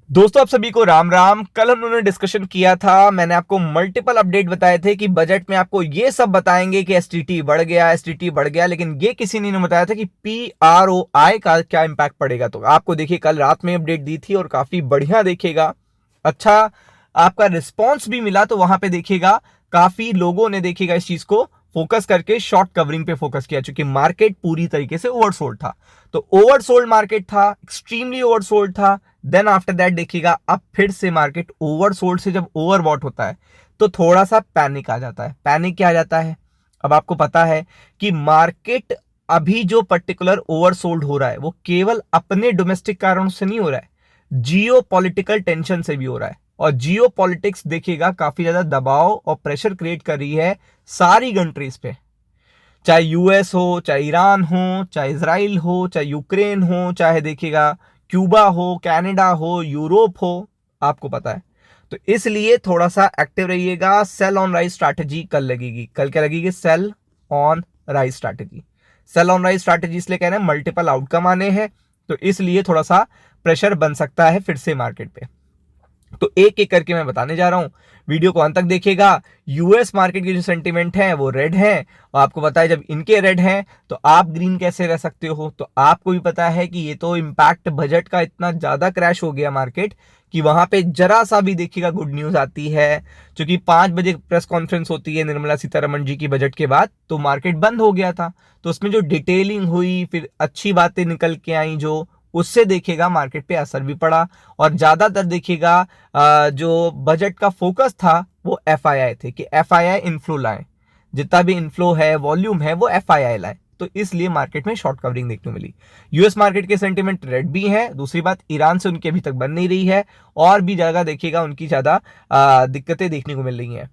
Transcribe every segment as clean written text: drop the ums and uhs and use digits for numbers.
दोस्तों आप सभी को राम राम। कल हम लोगों ने डिस्कशन किया था, मैंने आपको मल्टीपल अपडेट बताए थे कि बजट में आपको ये सब बताएंगे कि एसटीटी बढ़ गया, एसटीटी बढ़ गया, लेकिन ये किसी ने नहीं बताया था कि पीआरओआई का क्या इंपैक्ट पड़ेगा। तो आपको देखिए कल रात में अपडेट दी थी और काफी बढ़िया देखेगा, अच्छा आपका रिस्पॉन्स भी मिला। तो वहां पे देखिएगा काफी लोगों ने देखिएगा इस चीज को फोकस करके शॉर्ट कवरिंग पे फोकस किया, क्योंकि मार्केट पूरी तरीके से ओवरसोल्ड था। तो ओवरसोल्ड मार्केट था, एक्सट्रीमली ओवरसोल्ड था। देन आफ्टर दैट देखिएगा अब फिर से मार्केट ओवरसोल्ड से जब ओवरबॉट होता है तो थोड़ा सा पैनिक आ जाता है। पैनिक क्या आ जाता है? अब आपको पता है कि मार्केट अभी जो पर्टिकुलर ओवरसोल्ड हो रहा है वो केवल अपने डोमेस्टिक कारणों से नहीं हो रहा है, जियो पॉलिटिकल टेंशन से भी हो रहा है। और जियो पॉलिटिक्स देखिएगा काफी ज्यादा दबाव और प्रेशर क्रिएट कर रही है सारी कंट्रीज पे, चाहे यूएस हो, चाहे ईरान हो, चाहे इसराइल हो, चाहे यूक्रेन हो, चाहे देखिएगा क्यूबा हो, कनाडा हो, यूरोप हो। आपको पता है, तो इसलिए थोड़ा सा एक्टिव रहिएगा। सेल ऑन राइज स्ट्रैटेजी कल लगेगी। कल क्या लगेगी? Sell on rise strategy. Sell on rise strategy इसलिए कह रहे हैं मल्टीपल आउटकम आने हैं, तो इसलिए थोड़ा सा प्रेशर बन सकता है फिर से मार्केट पे। तो एक एक करके मैं बताने जा रहा हूं, वीडियो को अंत तक देखिएगा। यूएस मार्केट की जो सेंटीमेंट है वो रेड है, और आपको पता है जब इनके रेड हैं तो आप ग्रीन कैसे रह सकते हो। तो आपको भी पता है कि ये तो इम्पैक्ट बजट का इतना ज्यादा क्रैश हो गया मार्केट कि वहां पे जरा सा भी देखिएगा गुड न्यूज आती है, क्योंकि 5 बजे प्रेस कॉन्फ्रेंस होती है निर्मला सीतारमण जी की बजट के बाद, तो मार्केट बंद हो गया था। तो उसमें जो डिटेलिंग हुई, फिर अच्छी बातें निकल के आई, जो उससे देखिएगा मार्केट पे असर भी पड़ा। और ज्यादातर देखिएगा जो बजट का फोकस था वो एफआईआई थे कि एफआईआई इन्फ्लो लाए, जितना भी इन्फ्लो है, वॉल्यूम है, वो एफआईआई लाए। तो इसलिए मार्केट में शॉर्ट कवरिंग देखने को मिली। यूएस मार्केट के सेंटीमेंट रेड भी है। दूसरी बात, ईरान से उनकी अभी तक बन नहीं रही है, और भी जगह देखिएगा उनकी ज्यादा दिक्कतें देखने को मिल रही हैं।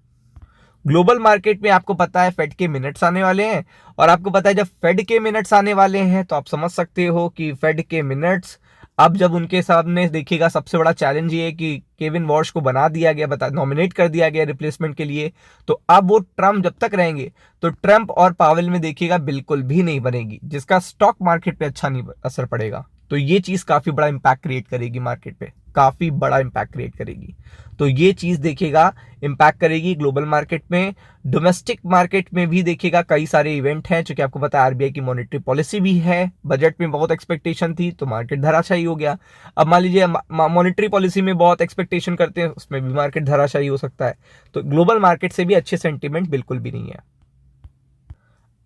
ग्लोबल मार्केट में आपको पता है फेड के मिनट्स आने वाले हैं, और आपको पता है जब फेड के मिनट्स आने वाले हैं तो आप समझ सकते हो कि फेड के मिनट्स अब जब उनके सामने देखिएगा, सबसे बड़ा चैलेंज ये है कि केविन वॉश को बना दिया गया, बता नॉमिनेट कर दिया गया रिप्लेसमेंट के लिए। तो अब वो ट्रम्प जब तक रहेंगे तो ट्रम्प और पावेल में देखिएगा बिल्कुल भी नहीं बनेगी, जिसका स्टॉक मार्केट पे अच्छा नहीं असर पड़ेगा। तो ये चीज काफी बड़ा इंपैक्ट क्रिएट करेगी मार्केट पे, काफी बड़ा इंपैक्ट क्रिएट करेगी। तो ये चीज देखिएगा इंपैक्ट करेगी ग्लोबल मार्केट में। डोमेस्टिक मार्केट में भी देखिएगा कई सारे इवेंट हैं, क्योंकि आपको पता है आरबीआई की मॉनेटरी पॉलिसी भी है। बजट में बहुत एक्सपेक्टेशन थी तो मार्केट धराशायी हो गया। अब मान लीजिए मॉनेटरी पॉलिसी में बहुत एक्सपेक्टेशन करते हैं, उसमें भी मार्केट धराशायी हो सकता है। तो ग्लोबल मार्केट से भी अच्छे सेंटीमेंट बिल्कुल भी नहीं है।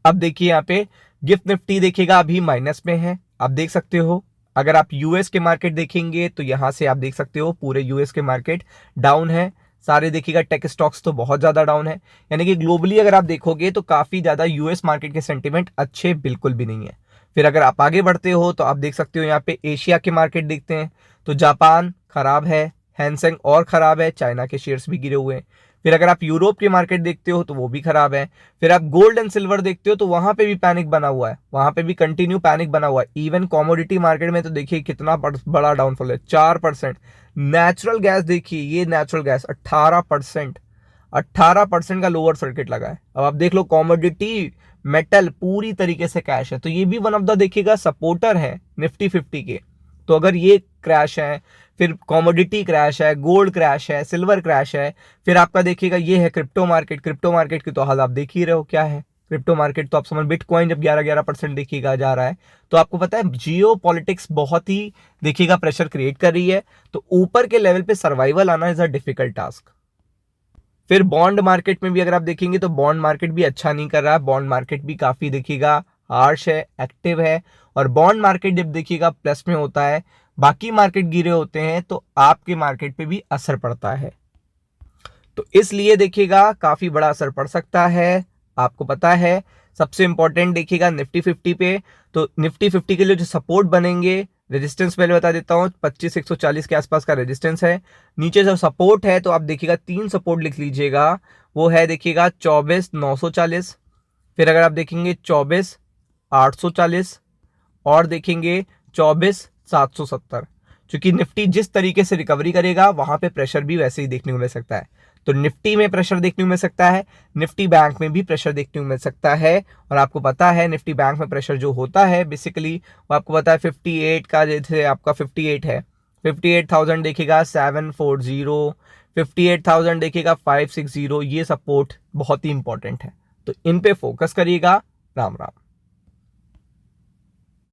अब देखिए यहाँ पे गिफ्ट निफ्टी देखिएगा अभी माइनस में है, आप देख सकते हो। अगर आप यूएस के मार्केट देखेंगे तो यहां से आप देख सकते हो पूरे यूएस के मार्केट डाउन है। सारे देखिएगा टेक स्टॉक्स तो बहुत ज्यादा डाउन है, यानी कि ग्लोबली अगर आप देखोगे तो काफी ज्यादा यूएस मार्केट के सेंटीमेंट अच्छे बिल्कुल भी नहीं है। फिर अगर आप आगे बढ़ते हो तो आप देख सकते हो यहाँ पे एशिया के मार्केट देखते हैं तो जापान खराब है, हैंसेंग और खराब है, चाइना के शेयर्स भी गिरे हुए हैं। फिर अगर आप यूरोप के मार्केट देखते हो तो वो भी खराब है। फिर आप गोल्ड एंड सिल्वर देखते हो तो वहां पे भी पैनिक बना हुआ है, वहां पे भी कंटिन्यू पैनिक बना हुआ है। इवन कमोडिटी मार्केट में तो देखिए कितना बड़ा डाउनफॉल है, 4%। नेचुरल गैस देखिए, ये नेचुरल गैस 18%, 18% का लोअर सर्किट लगा है। अब आप देख लो कमोडिटी मेटल पूरी तरीके से कैश है, तो ये भी वन ऑफ द देखिएगा सपोर्टर है निफ्टी 50 के। तो अगर ये क्रैश है, फिर कमोडिटी क्रैश है, गोल्ड क्रैश है, सिल्वर क्रैश है, फिर आपका देखिएगा ये है क्रिप्टो मार्केट। क्रिप्टो मार्केट की तो हाल आप देख ही रहे हो क्या है। क्रिप्टो मार्केट तो आप समझ, बिटकॉइन जब 11% देखिएगा जा रहा है, तो आपको पता है जियो पॉलिटिक्स बहुत ही देखिएगा प्रेशर क्रिएट कर रही है। तो ऊपर के लेवल पे सर्वाइवल आना इज अ डिफिकल्ट टास्क। फिर बॉन्ड मार्केट में भी अगर आप देखेंगे तो बॉन्ड मार्केट भी अच्छा नहीं कर रहा है। बॉन्ड मार्केट भी काफी देखिएगा हार्श है, एक्टिव है। और बॉन्ड मार्केट जब देखिएगा प्लस में होता है, बाकी मार्केट गिरे होते हैं, तो आपके मार्केट पे भी असर पड़ता है। तो इसलिए देखिएगा काफी बड़ा असर पड़ सकता है। आपको पता है सबसे इंपॉर्टेंट देखिएगा निफ्टी 50 पे, तो निफ्टी 50 के लिए जो सपोर्ट बनेंगे, रेजिस्टेंस पहले बता देता हूं, 25,140 के आसपास का रेजिस्टेंस है। नीचे जो सपोर्ट है तो आप देखिएगा 3 सपोर्ट लिख लीजिएगा, वो है देखिएगा 24,940। फिर अगर आप देखेंगे 24,840, और देखेंगे 24,770। क्योंकि निफ्टी जिस तरीके से रिकवरी करेगा वहां पे प्रेशर भी वैसे ही देखने को मिल सकता है। तो निफ्टी में प्रेशर देखने को मिल सकता है, निफ्टी बैंक में भी प्रेशर देखने को मिल सकता है। और आपको पता है निफ्टी बैंक में प्रेशर जो होता है बेसिकली वो आपको पता है 58 का, जैसे आपका 58 है, 58,000 देखेगा 740, 58,000 देखेगा 560। ये सपोर्ट बहुत ही इंपॉर्टेंट है, तो इन पे फोकस करिएगा। राम राम।